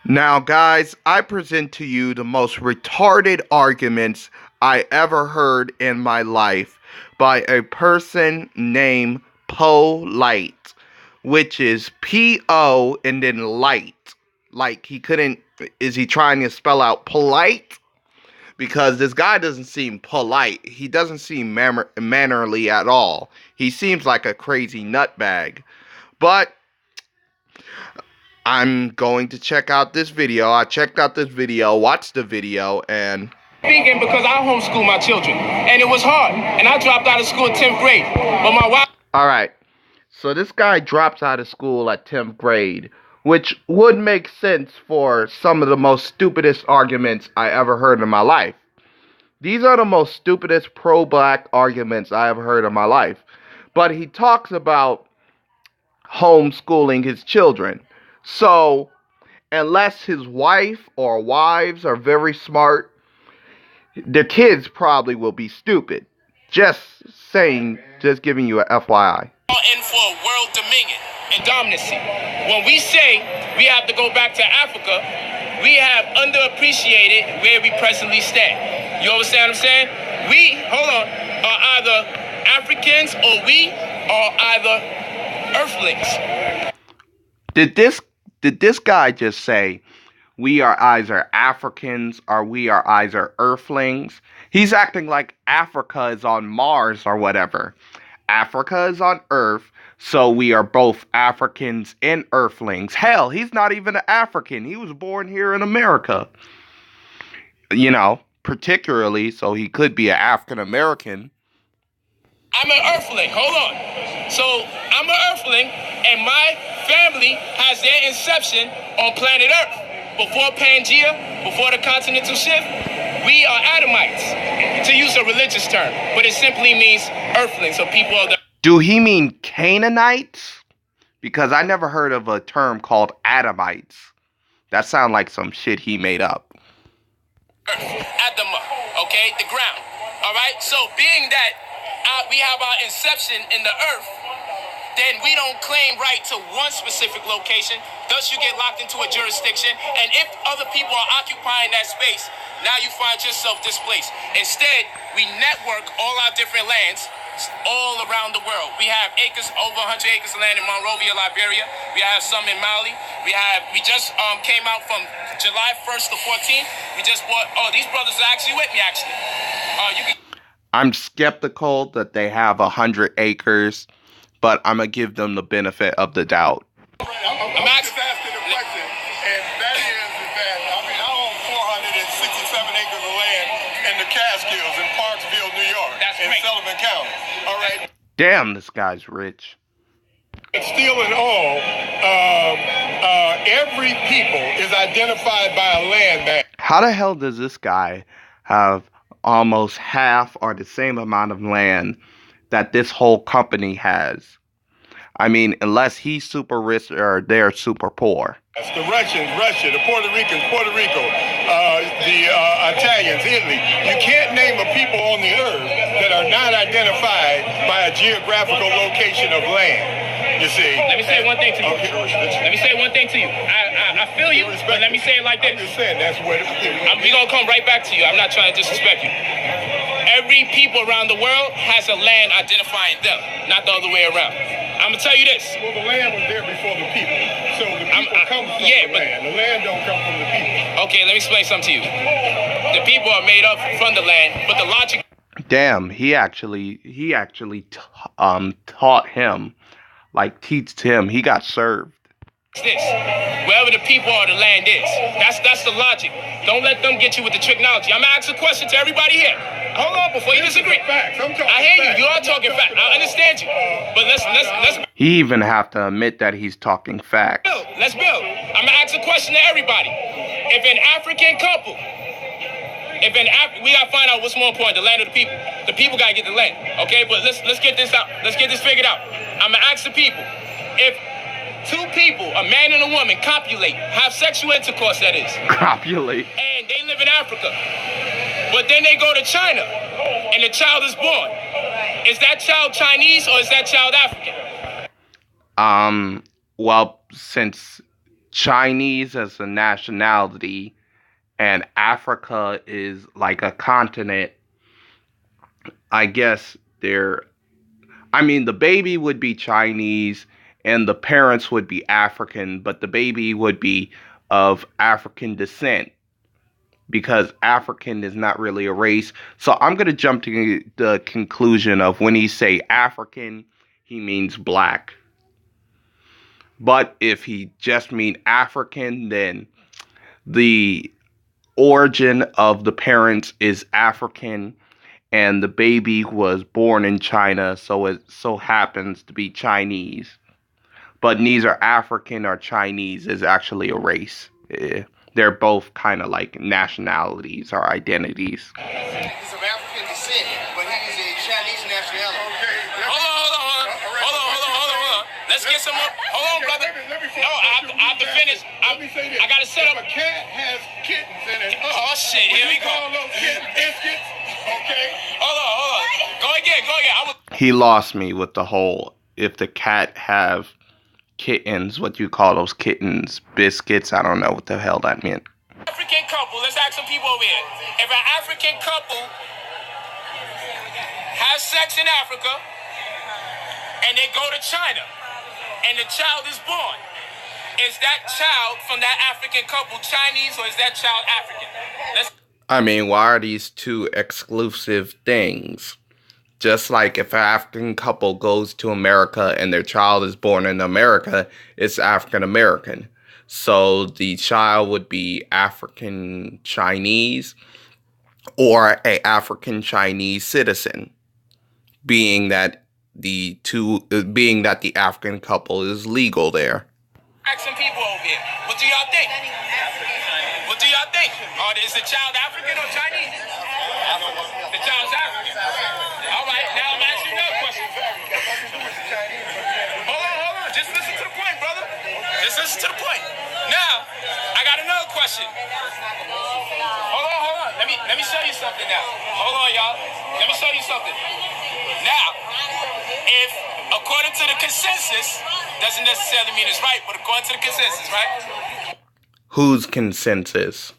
Now, guys, I present to you the most retarded arguments I ever heard in my life by a person named Polite, which is P-O and then light. Like, he couldn't, is he trying to spell out polite? Because this guy doesn't seem polite. He doesn't seem mannerly at all. He seems like a crazy nutbag. But I'm going to check out this video. I checked out this video, watched the video, and Speaking because I homeschool my children, and it was hard, and I dropped out of school in 10th grade, but my wife... Alright, so this guy drops out of school at 10th grade, which would make sense for some of the most stupidest arguments I ever heard in my life. These are the most stupidest pro-black arguments I ever heard in my life. But he talks about homeschooling his children. So, unless his wife or wives are very smart, the kids probably will be stupid. Just saying, just giving you a FYI. ...in for world dominion and dominancy. When we say we have to go back to Africa, we have underappreciated where we presently stand. You understand what I'm saying? We, are either Africans or we are either earthlings. Did this guy just say, we are either Africans or we are either Earthlings? He's acting like Africa is on Mars or whatever. Africa is on Earth, so we are both Africans and Earthlings. Hell, he's not even an African. He was born here in America. You know, particularly, so he could be an African American. I'm an Earthling. Hold on. So I'm an Earthling, and my family has their inception on planet Earth. Before Pangea, before the continental shift, we are Adamites, to use a religious term, but it simply means Earthlings, so people are the... Do he mean Canaanites? Because I never heard of a term called Adamites. That sounds like some shit he made up. Earth, Adama, okay, the ground. All right, so being that we have our inception in the earth, then we don't claim right to one specific location. Thus, you get locked into a jurisdiction. And if other people are occupying that space, now you find yourself displaced. Instead, we network all our different lands all around the world. We have acres, over 100 acres of land in Monrovia, Liberia. We have some in Mali. We just came out from July 1st to 14th. We just bought, these brothers are actually with me, actually. I'm skeptical that they have 100 acres. But I'm going to give them the benefit of the doubt. I'm just asking a question, and that is that I own 467 acres of land in the Catskills in Parksville, New York, in Sullivan County. All right. Damn, this guy's rich. But still in all, every people is identified by a land bank. How the hell does this guy have almost half or the same amount of land that this whole company has? I mean, unless he's super rich or they're super poor. That's the Russians, Russia, the Puerto Ricans, Puerto Rico, the Italians, Italy. You can't name a people on the earth that are not identified by a geographical location of land. You see. Let me say one thing to you. Okay. Let me say one thing to you. I feel you, but let me say it like this. I'm just saying, that's what we're going to come right back to you. I'm not trying to disrespect you. Every people around the world has a land identifying them, not the other way around. I'm going to tell you this. Well, the land was there before the people. So the people come from the land. The land don't come from the people. Okay, let me explain something to you. The people are made up from the land, but the logic... Damn, he actually taught him, like teached him. He got served. This. Wherever the people are, the land is. That's the logic. Don't let them get you with the tricknology. I'm going to ask a question to everybody here. Hold on, before you disagree. Facts. I hear you. You are talking facts. I understand you. But let's... He even have to admit that he's talking facts. Let's build. I'm going to ask a question to everybody. If an African couple... we got to find out what's more important, the land or the people. The people got to get the land. Okay? But let's get this out. Let's get this figured out. I'm going to ask the people. If... two people, a man and a woman, copulate, have sexual intercourse, that is. Copulate. And they live in Africa. But then they go to China, and the child is born. Is that child Chinese or is that child African? Well, since Chinese as a nationality and Africa is like a continent, I guess the baby would be Chinese and the parents would be African, but the baby would be of African descent because African is not really a race. So I'm going to jump to the conclusion of when he say African, he means black. But if he just mean African, then the origin of the parents is African and the baby was born in China, so it so happens to be Chinese. But neither African or Chinese is actually a race. They're both kind of like nationalities or identities. He's of African descent, but he's a Chinese nationality. Hold on. Let's get some more. Hold on, brother. No, I have to finish. I gotta set up. If a cat has kittens in it. Oh shit! Here we go. Call those kittens biscuits. Okay. Hold on. Go again. He lost me with the whole if the cat have kittens, what you call those kittens, biscuits. I don't know what the hell that meant. African couple. Let's ask some people over here. If an African couple has sex in Africa and they go to China and the child is born, is that child from that African couple Chinese or is that child African? Why are these two exclusive things? Just like if an African couple goes to America and their child is born in America, it's African American. So the child would be African Chinese or a African Chinese citizen, being that the African couple is legal there. Ask some people over here. What do y'all think? Is the child African or Chinese? The child's African. All right, now I'm asking you another question. Hold on. Just listen to the point, brother. Just listen to the point. Now, I got another question. Hold on. Let me show you something now. Hold on, y'all. Let me show you something. Now, if according to the consensus, doesn't necessarily mean it's right, but according to the consensus, right? Whose consensus?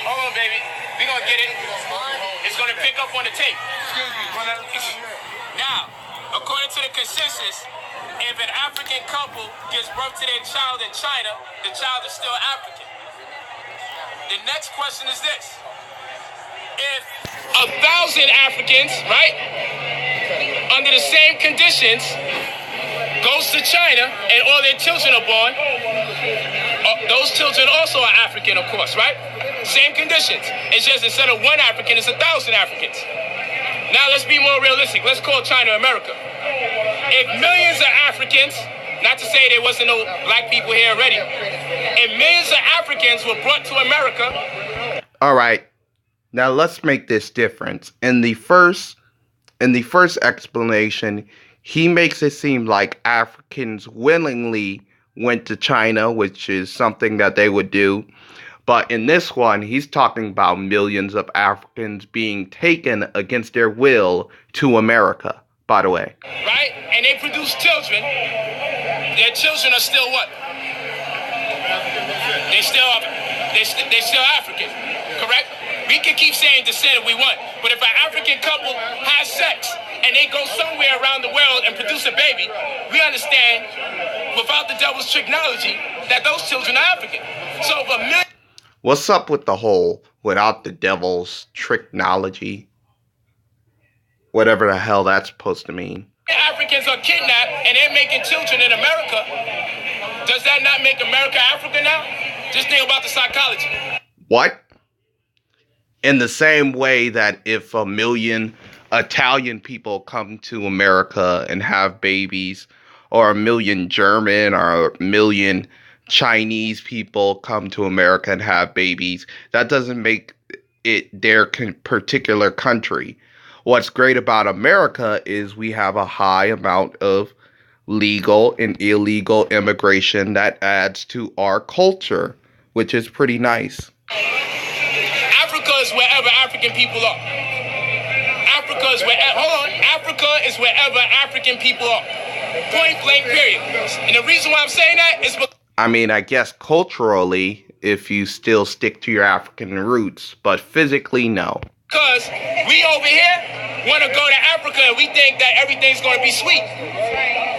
Hold on, baby. We're going to get it. It's going to pick up on the tape. Now, according to the consensus, if an African couple gives birth to their child in China, the child is still African. The next question is this. If 1,000 Africans, right, under the same conditions, goes to China and all their children are born, those children also are African, of course, right? Same conditions. It's just instead of one African, it's 1,000 Africans. Now let's be more realistic. Let's call China America. If millions of Africans, not to say there wasn't no black people here already, if millions of Africans were brought to America. All right. Now let's make this difference. In the first explanation, he makes it seem like Africans willingly went to China, which is something that they would do. But in this one, he's talking about millions of Africans being taken against their will to America, by the way. Right? And they produce children. Their children are still what? They're still African, correct? We can keep saying descent if we want, but if an African couple has sex and they go somewhere around the world and produce a baby, we understand, without the devil's technology, that those children are African. So if a million... What's up with the whole without the devil's technology? Whatever the hell that's supposed to mean. Africans are kidnapped and they're making children in America. Does that not make America Africa now? Just think about the psychology. What? In the same way that if a million Italian people come to America and have babies, or a million German or a million Chinese people come to America and have babies, that doesn't make it their particular country. What's great about America is we have a high amount of legal and illegal immigration that adds to our culture, which is pretty nice. Africa is wherever African people are. Africa is where, hold on, Africa is wherever African people are. Point blank, period. And the reason why I'm saying that is because, I mean, I guess culturally, if you still stick to your African roots, but physically, no. because we over here want to go to Africa and we think that everything's going to be sweet.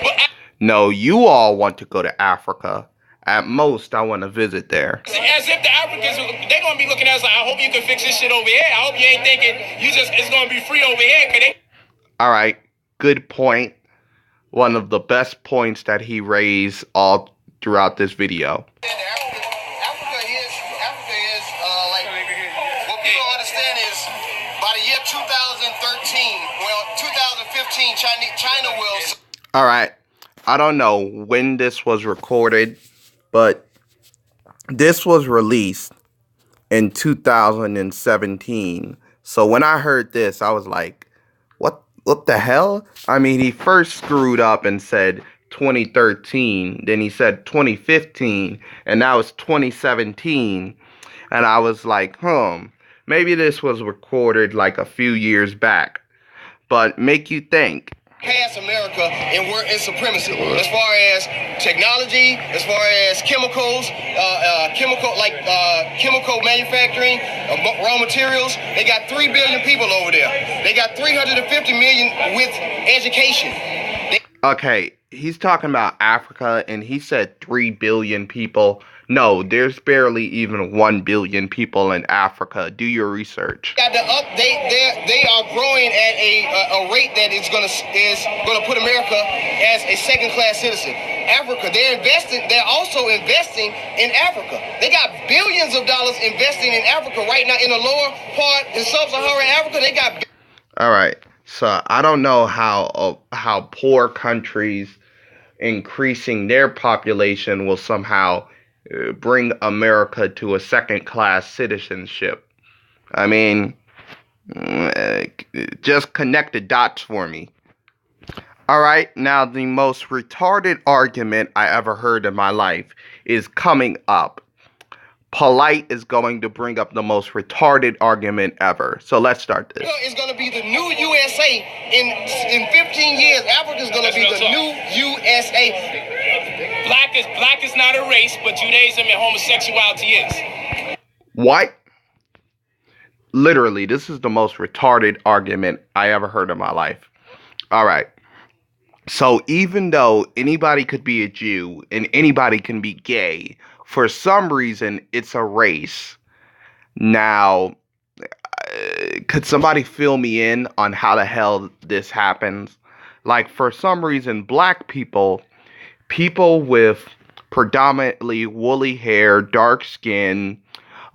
But No, you all want to go to Africa. At most, I want to visit there. as if the Africans, they're going to be looking at us like, I hope you can fix this shit over here. I hope you ain't thinking it's going to be free over here. Cause they... All right, good point. One of the best points that he raised all throughout this video. Africa is like, what people don't understand is by the year 2013, well, 2015, China will. All right, I don't know when this was recorded, but this was released in 2017. So when I heard this, I was like, what the hell? I mean, he first screwed up and said 2013, then he said 2015, and now it's 2017. And I was like, maybe this was recorded like a few years back. But make you think. Past America and we're in supremacy as far as technology, as far as chemicals, chemical manufacturing, raw materials. They got 3 billion people over there. They got 350 million with education. Okay, he's talking about Africa and he said 3 billion people. No, there's barely even 1 billion people in Africa. Do your research. They are growing at a rate that is gonna put America as a second-class citizen. Africa, they're also investing in Africa. They got billions of dollars investing in Africa right now in the lower part in sub-Saharan Africa. They got. All right, so I don't know how poor countries increasing their population will somehow bring America to a second-class citizenship. I mean, just connect the dots for me. All right, now the most retarded argument I ever heard in my life is coming up. Polite is going to bring up the most retarded argument ever. So let's start this. It's going to be the new USA. In 15 years, Africa is going to be the new USA. Black is not a race, but Judaism and homosexuality is. What? Literally, this is the most retarded argument I ever heard in my life. All right. So even though anybody could be a Jew and anybody can be gay, for some reason it's a race. Now, could somebody fill me in on how the hell this happens? Like, for some reason, black people with predominantly woolly hair, dark skin,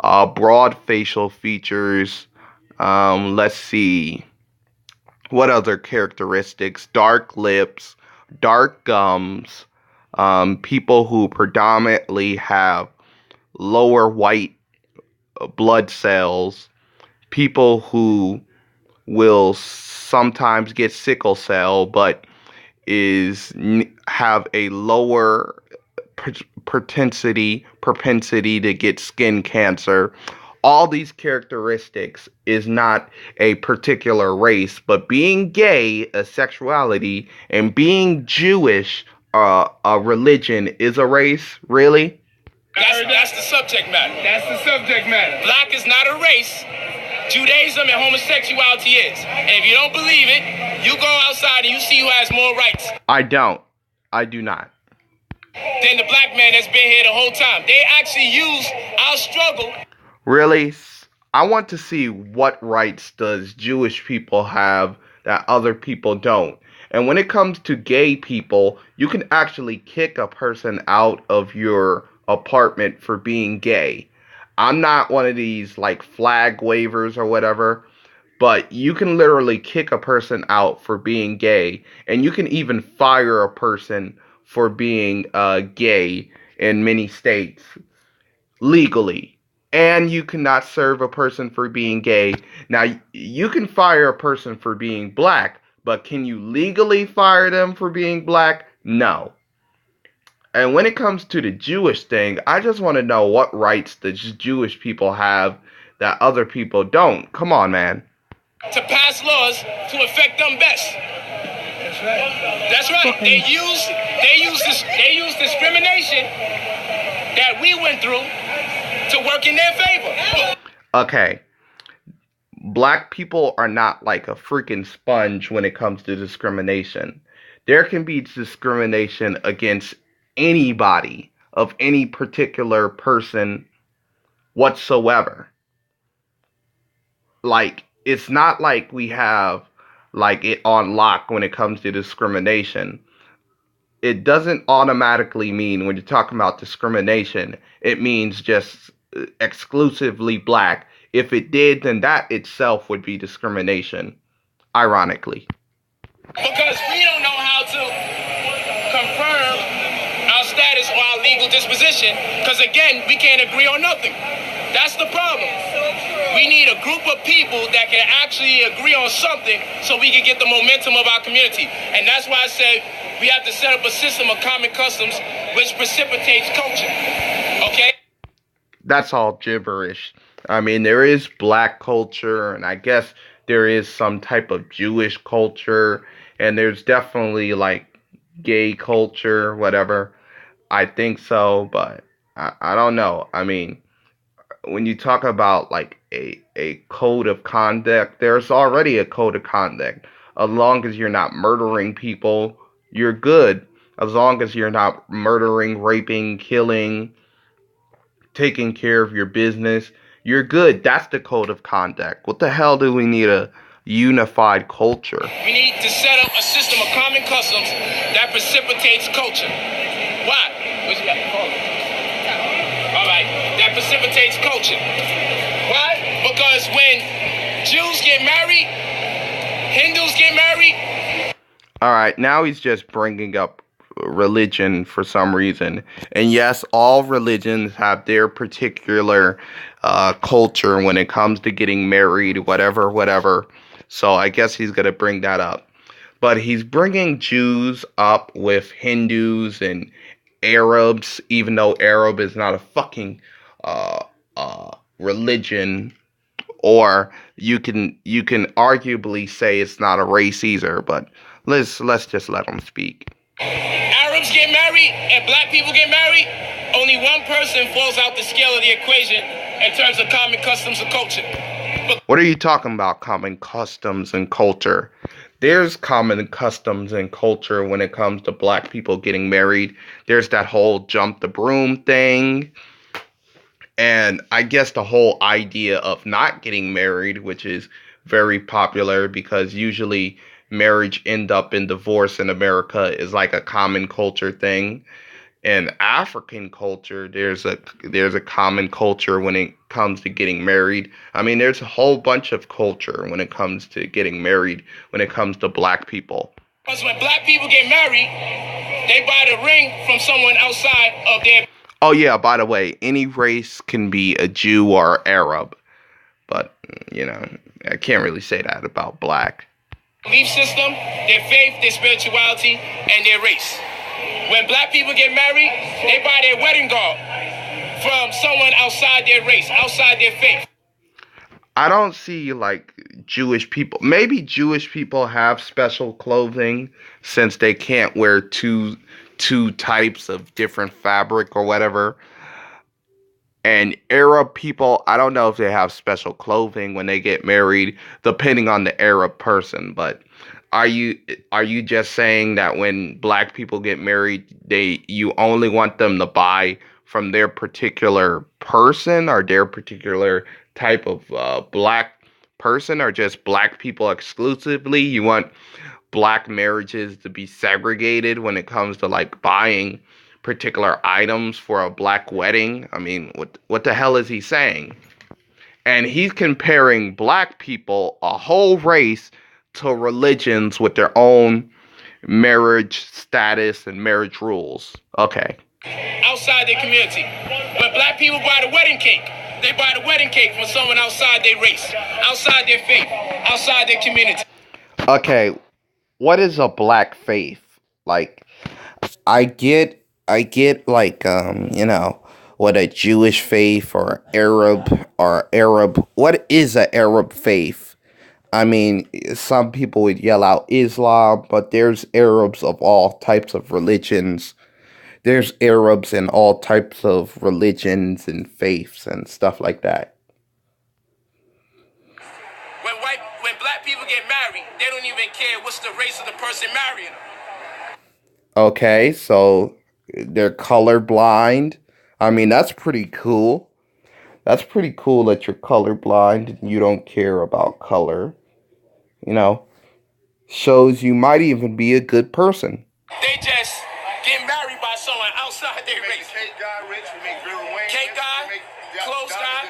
broad facial features, let's see, what other characteristics? Dark lips, dark gums, people who predominantly have lower white blood cells, people who will sometimes get sickle cell, but have a lower propensity to get skin cancer. All these characteristics is not a particular race, but being gay, a sexuality, and being Jewish, a religion, is a race. Really? That's the subject matter. That's the subject matter. Black is not a race. Judaism and homosexuality is. And if you don't believe it, you go outside and you see who has more rights. I don't. I do not. Than the black man that's been here the whole time. They actually use our struggle. Really? I want to see what rights does Jewish people have that other people don't. And when it comes to gay people, you can actually kick a person out of your apartment for being gay. I'm not one of these like flag wavers or whatever, but you can literally kick a person out for being gay, and you can even fire a person for being gay in many states legally. And you cannot serve a person for being gay. Now, you can fire a person for being black, but can you legally fire them for being black? No. And when it comes to the Jewish thing, I just want to know what rights the Jewish people have that other people don't. Come on, man. to pass laws to affect them best. That's right. They use discrimination that we went through to work in their favor. Okay. Black people are not like a freaking sponge when it comes to discrimination. There can be discrimination against anybody of any particular person whatsoever. Like, it's not like we have like it on lock when it comes to discrimination. It doesn't automatically mean when you're talking about discrimination, it means just exclusively black. If it did, then that itself would be discrimination, ironically. Because we don't know how to confirm our status or our legal disposition, because again, we can't agree on nothing. That's the problem. We need a group of people that can actually agree on something so we can get the momentum of our community. And that's why I said we have to set up a system of common customs which precipitates culture. Okay? That's all gibberish. I mean, there is black culture, and I guess there is some type of Jewish culture, and there's definitely like gay culture, whatever. I think so, but I don't know. I mean, when you talk about like a code of conduct, there's already a code of conduct. As long as you're not murdering people, you're good. As long as you're not murdering, raping, killing, taking care of your business, you're good. That's the code of conduct. What the hell do we need a unified culture? We need to set up a system of common customs that precipitates culture. Why? All right, that precipitates culture. Why? Because when Jews get married, Hindus get married. All right, now he's just bringing up religion for some reason. And yes, all religions have their particular culture when it comes to getting married, whatever. So I guess he's going to bring that up. But he's bringing Jews up with Hindus and Arabs, even though Arab is not a fucking religion, or you can arguably say it's not a race either. But let's just let him speak. Arabs get married and black people get married. Only one person falls out the scale of the equation in terms of common customs and culture. What are you talking about, common customs and culture? There's common customs and culture when it comes to black people getting married. There's that whole jump the broom thing. And I guess the whole idea of not getting married, which is very popular because usually marriage end up in divorce in America, is like a common culture thing. In African culture, there's a common culture when it comes to getting married. I mean, there's a whole bunch of culture when it comes to getting married, when it comes to black people. Because when black people get married, they buy the ring from someone outside of their... Oh yeah, by the way, any race can be a Jew or Arab. But, you know, I can't really say that about black. Belief system, their faith, their spirituality, and their race. When black people get married, they buy their wedding garb from someone outside their race, outside their faith. I don't see like Jewish people. Maybe Jewish people have special clothing since they can't wear two types of different fabric or whatever. And Arab people, I don't know if they have special clothing when they get married, depending on the Arab person. But are you just saying that when black people get married, you only want them to buy from their particular person or their particular type of black person, or just black people exclusively? You want black marriages to be segregated when it comes to like buying particular items for a black wedding? I mean, what the hell is he saying? And he's comparing black people, a whole race, to religions with their own marriage status and marriage rules. Okay. Outside their community. When black people buy the wedding cake, they buy the wedding cake from someone outside their race, outside their faith, outside their community. Okay, what is a black faith? Like, I get like you know, what a Jewish faith or Arab. What is a Arab faith? I mean, some people would yell out Islam, but there's Arabs of all types of religions. There's Arabs in all types of religions and faiths and stuff like that. When black people get married, they don't even care what's the race of the person marrying them. Okay, so they're colorblind. I mean, that's pretty cool. That's pretty cool that you're colorblind and you don't care about color. You know, shows you might even be a good person. They just get married by someone outside their race. Cake guy, clothes guy,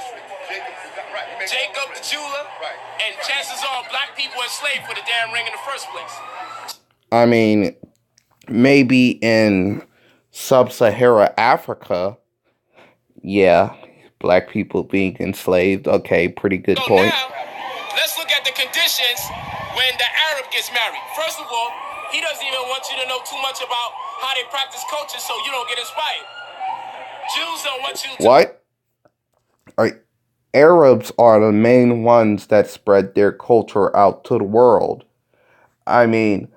Jacob the jeweler, and chances are black people enslaved for the damn ring in the first place. I mean, maybe in sub-Saharan Africa, yeah, black people being enslaved. Okay, pretty good point. Now, let's look at the conditions when the Arab gets married. First of all, he doesn't even want you to know too much about how they practice culture so you don't get inspired. Jews don't want you to... What? Arabs are the main ones that spread their culture out to the world. I mean,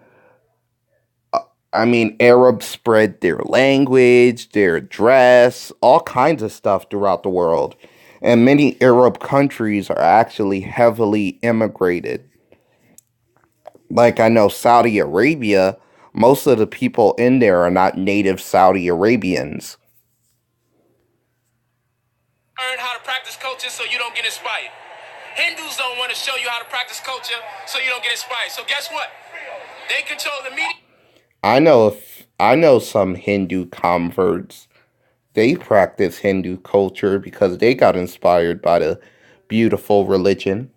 Arabs spread their language, their dress, all kinds of stuff throughout the world. And many Arab countries are actually heavily immigrated. Like I know Saudi Arabia, most of the people in there are not native Saudi Arabians. Learn how to practice culture so you don't get inspired. Hindus don't want to show you how to practice culture so you don't get inspired. So guess what? They control the media. I know some Hindu converts. They practice Hindu culture because they got inspired by the beautiful religion.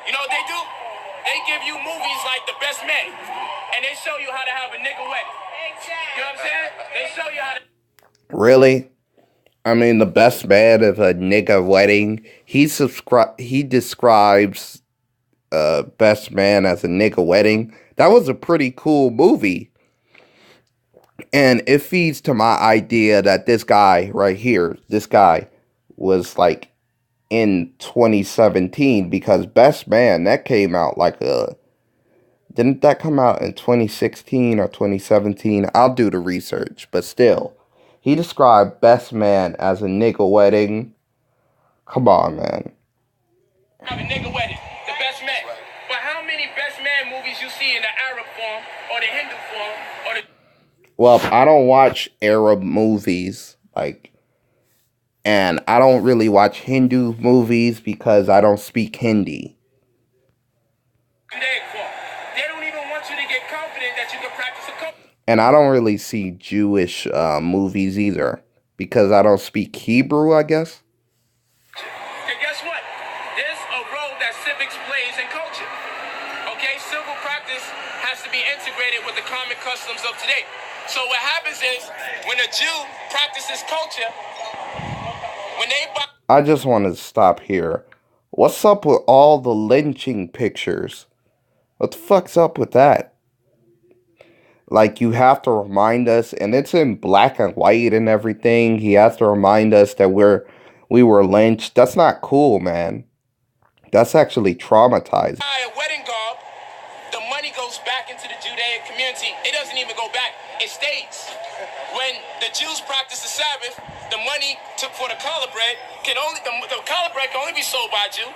You know what they do? They give you movies like The Best Man, and they show you how to have a nigga wedding. You know what I'm saying? They show you how to... Really? I mean, The Best Man of a Nigga Wedding. He describes Best Man as a nigga wedding. That was a pretty cool movie. And it feeds to my idea that this guy right here, this guy was like in 2017 because Best Man, that came out didn't that come out in 2016 or 2017? I'll do the research, but still. He described Best Man as a nigga wedding. Come on, man. Have a nigga wedding, The Best Man. But how many Best Man movies you see in the Arab form or the Hindu form or the... Well, I don't watch Arab movies, and I don't really watch Hindu movies because I don't speak Hindi. They don't even want you to get confident that you can practice a culture. And I don't really see Jewish movies either because I don't speak Hebrew, I guess. Okay, guess what? There's a role that civics plays in culture. Okay, civil practice has to be integrated with the common customs of today. So what happens is when a Jew practices culture, when they... I just want to stop here. What's up with all the lynching pictures? What the fuck's up with that? Like, you have to remind us, and it's in black and white and everything. He has to remind us that we were lynched. That's not cool, man. That's actually traumatizing. A wedding garb, the money goes back into the Judaic community. It doesn't even go back. It stays. When the Jews practice the Sabbath, the money for the challah bread the challah bread can only be sold by a Jew,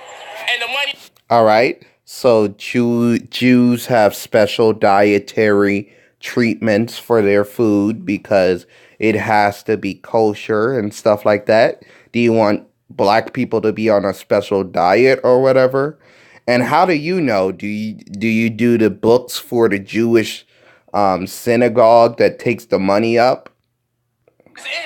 and the money... All right. So Jews have special dietary treatments for their food because it has to be kosher and stuff like that. Do you want black people to be on a special diet or whatever? And how do you know? Do you do the books for the Jewish synagogue that takes the money up?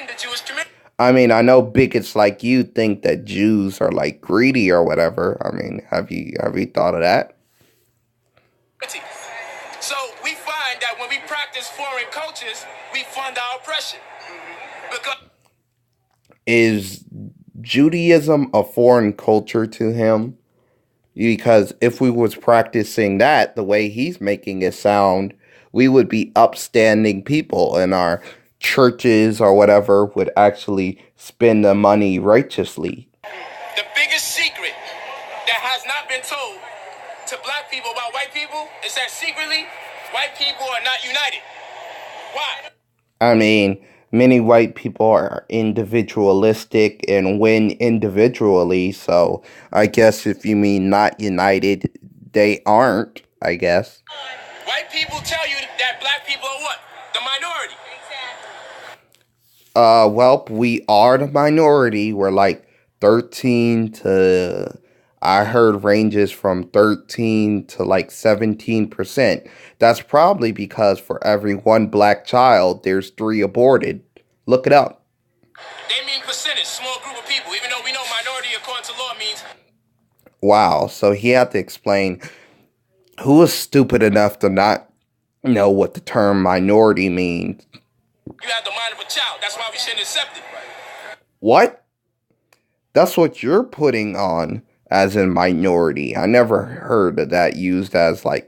in the Jewish community. I mean, I know bigots like you think that Jews are like greedy or whatever. I mean, have you thought of that? So we find that when we practice foreign cultures, we fund our oppression. Because Is Judaism a foreign culture to him? Because if we was practicing that the way he's making it sound, we would be upstanding people, and our churches or whatever would actually spend the money righteously. the biggest secret that has not been is that secretly, white people are not united. Why? I mean, many white people are individualistic and win individually, so I guess if you mean not united, they aren't, I guess. White people tell you that black people are what? The minority. Well, we are the minority. We're like 13 to, I heard ranges from 13 to like 17%. That's probably because for every one black child, there's 3 aborted. Look it up. They mean percentage, small group of people, even though we know minority according to law means. Wow, so he had to explain who was stupid enough to not know what the term minority means. You have the mind of a child. That's why we shouldn't accept it. What? That's what you're putting on as in minority. I never heard of that used as I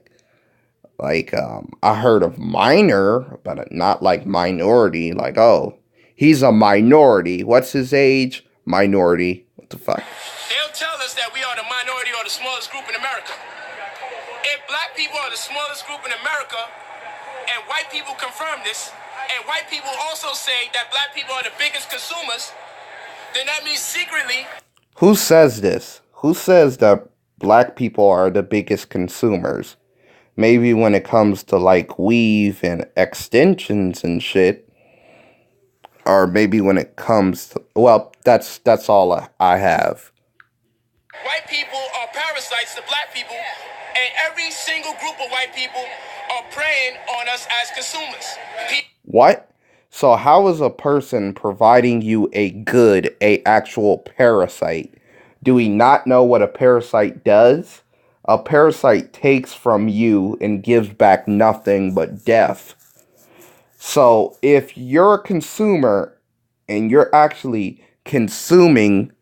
heard of minor, but not like minority. Like, oh, he's a minority. What's his age? Minority. What the fuck? They'll tell us that we are the minority or the smallest group in America. If black people are the smallest group in America, and white people confirm this, and white people also say that black people are the biggest consumers, then that means secretly. Who says this? Who says that black people are the biggest consumers? Maybe when it comes to like weave and extensions and shit. Or maybe when it comes to, well, that's all I have. White people are parasites to black people, and every single group of white people are preying on us as consumers. What? So how is a person providing you a good, a actual parasite? Do we not know what a parasite does? A parasite takes from you and gives back nothing but death. So if you're a consumer and you're actually consuming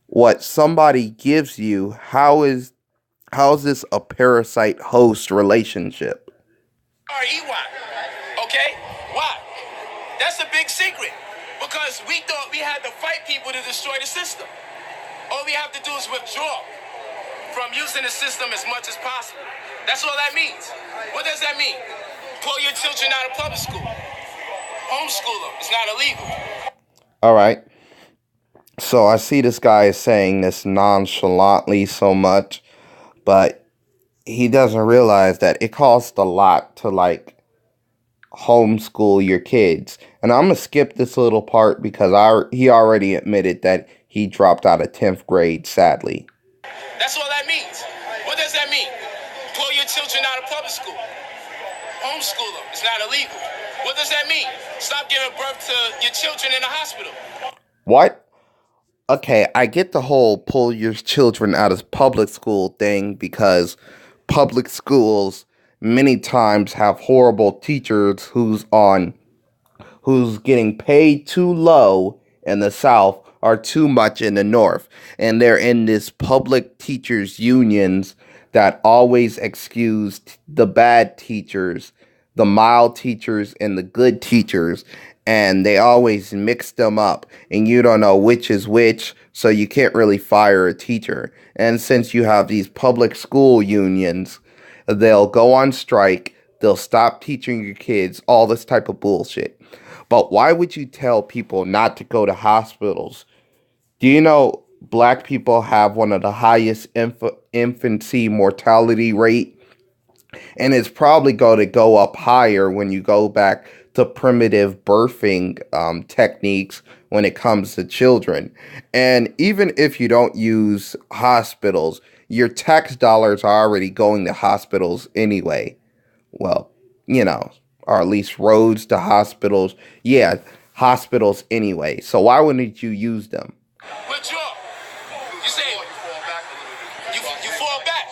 what somebody gives you, how is this a parasite host relationship? R-E-Y. Okay? Why? That's a big secret. Because we thought we had to fight people to destroy the system. All we have to do is withdraw from using the system as much as possible. That's all that means. What does that mean? Pull your children out of public school. Homeschool them. It's not illegal. All right. So I see this guy is saying this nonchalantly so much, but he doesn't realize that it costs a lot to like homeschool your kids. And I'm gonna skip this little part because he already admitted that he dropped out of 10th grade, sadly. That's all that means. What does that mean? Pull your children out of public school. Homeschool them. It's not illegal. What does that mean? Stop giving birth to your children in the hospital. What? Okay, I get the whole pull your children out of public school thing because public schools many times have horrible teachers who's getting paid too low in the South or too much in the North. And they're in this public teachers unions that always excuse the bad teachers, the mild teachers and the good teachers, and they always mix them up and you don't know which is which, so you can't really fire a teacher. And since you have these public school unions, they'll go on strike, they'll stop teaching your kids, all this type of bullshit. But why would you tell people not to go to hospitals? Do you know black people have one of the highest infancy mortality rate? And it's probably going to go up higher when you go back to primitive birthing techniques when it comes to children. And even if you don't use hospitals, your tax dollars are already going to hospitals anyway. Well, or at least roads to hospitals. Yeah, hospitals anyway. So why wouldn't you use them? Withdraw. You say you fall back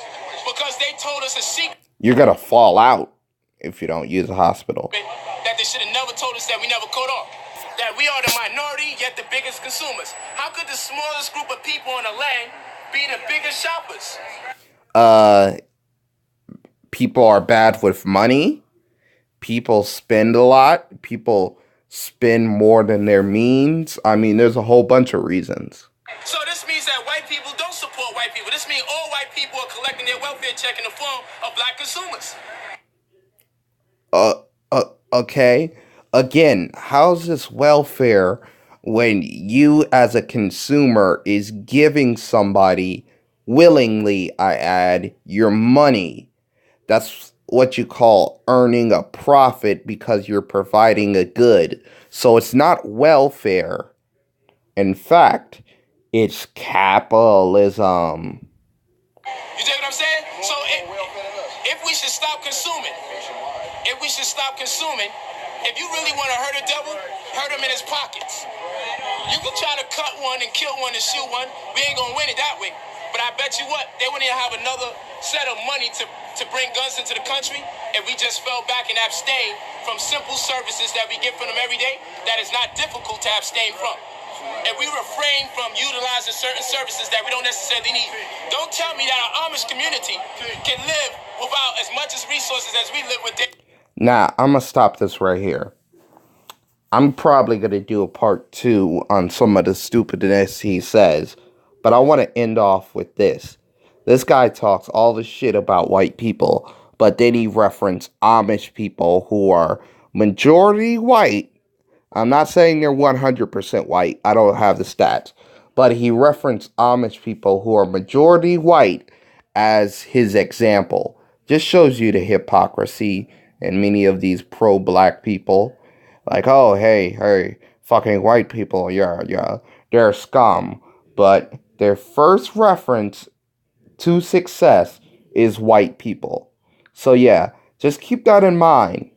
because they told us a secret. You're going to fall out if you don't use a hospital. That they should have never told us that we never caught on. That we are the minority, yet the biggest consumers. How could the smallest group of people on the land be the biggest shoppers? People are bad with money. People spend a lot. People spend more than their means. I mean, there's a whole bunch of reasons. So this means that white people don't support white people. This means all white people are collecting their welfare welfare check in the form of black consumers. Okay. Again, how's this welfare when you as a consumer is giving somebody willingly, I add, your money? That's what you call earning a profit because you're providing a good. So it's not welfare. In fact, it's capitalism. You dig what I'm saying? So if we should stop consuming, if you really want to hurt a devil, hurt him in his pockets. You can try to cut one and kill one and shoot one. We ain't gonna win it that way. But I bet you what, they wouldn't even have another set of money to bring guns into the country if we just fell back and abstain from simple services that we get from them every day that is not difficult to abstain from. And we refrain from utilizing certain services that we don't necessarily need. Don't tell me that our Amish community can live without as much as resources as we live with. Now, I'm going to stop this right here. I'm probably going to do a part 2 on some of the stupidness he says. But I want to end off with this. This guy talks all the shit about white people, but then he referenced Amish people who are majority white. I'm not saying they're 100% white. I don't have the stats. But he referenced Amish people who are majority white as his example. Just shows you the hypocrisy in many of these pro-black people. Like, oh, hey, fucking white people, yeah, they're scum. But their first reference to success is white people. So yeah, just keep that in mind.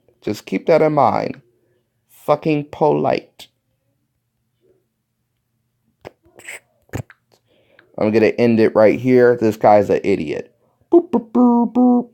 Fucking polite. I'm gonna end it right here. This guy's an idiot. Boop, boop, boop, boop.